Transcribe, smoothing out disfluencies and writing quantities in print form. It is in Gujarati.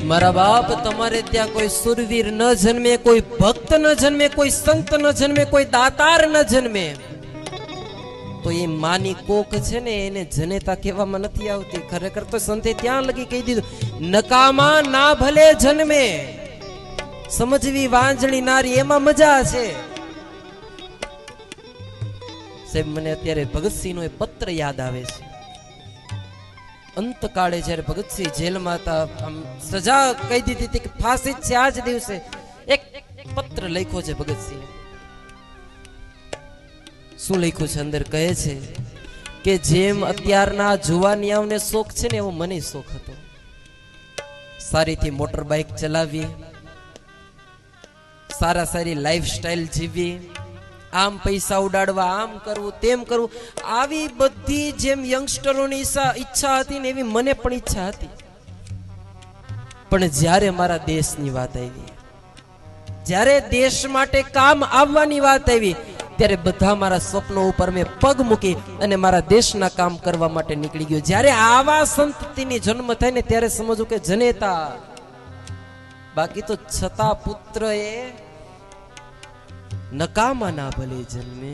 મારા બાપ તમારે ત્યાં કોઈ સુરવીર ન જન્મે, કોઈ ભક્ત ન જન્મે, કોઈ સંત ન જન્મે, કોઈ દાતાર ન જન્મે, તો એ માની કોક છે ને એને જનેતા કહેવામાં નથી આવતી. ખરેખર તો સંતે ત્યાં લગી કહી દીધું, નકામા ના ભલે જન્મે, સમજવી વાંજણી નારી એમાં મજા છે. સાહેબ મને અત્યારે ભગતસિંહ નો એ પત્ર યાદ આવે છે. અંતકાળે જયારે ભગતસિંહ જેલમાં હતા, આમ સજા કહી દીધી હતી કે ફાંસી છે આ જ દિવસે, એક પત્ર લખ્યો છે ભગતસિંહ. શું લખ્યું છે અંદર? કહે છે કે જેમ અત્યારના જુવાનિયાઓને શોખ છે ને એવો મને શોખ હતો. સારીથી મોટર બાઇક ચલાવી, સારા સારી લાઈફ સ્ટાઈલ જીવી, આમ પૈસા ઉડાડવા, આમ કરવું તેમ કરવું, આવી બધી જેમ યંગસ્ટરોની ઈચ્છા હતી ને એવી મને પણ ઈચ્છા હતી. પણ જ્યારે મારા દેશની વાત આવી, જ્યારે દેશ માટે કામ આવવાની વાત આવી, ત્યારે બધા મારા સ્વપ્નો ઉપર મેં પગ મૂકી અને મારા દેશના કામ કરવા માટે નીકળી ગયો. જ્યારે આવા સંતતિની જન્મ થાય ને ત્યારે સમજવું કે જનેતા. બાકી તો છતાં પુત્ર એ નકામા ના ભલે જન્મે.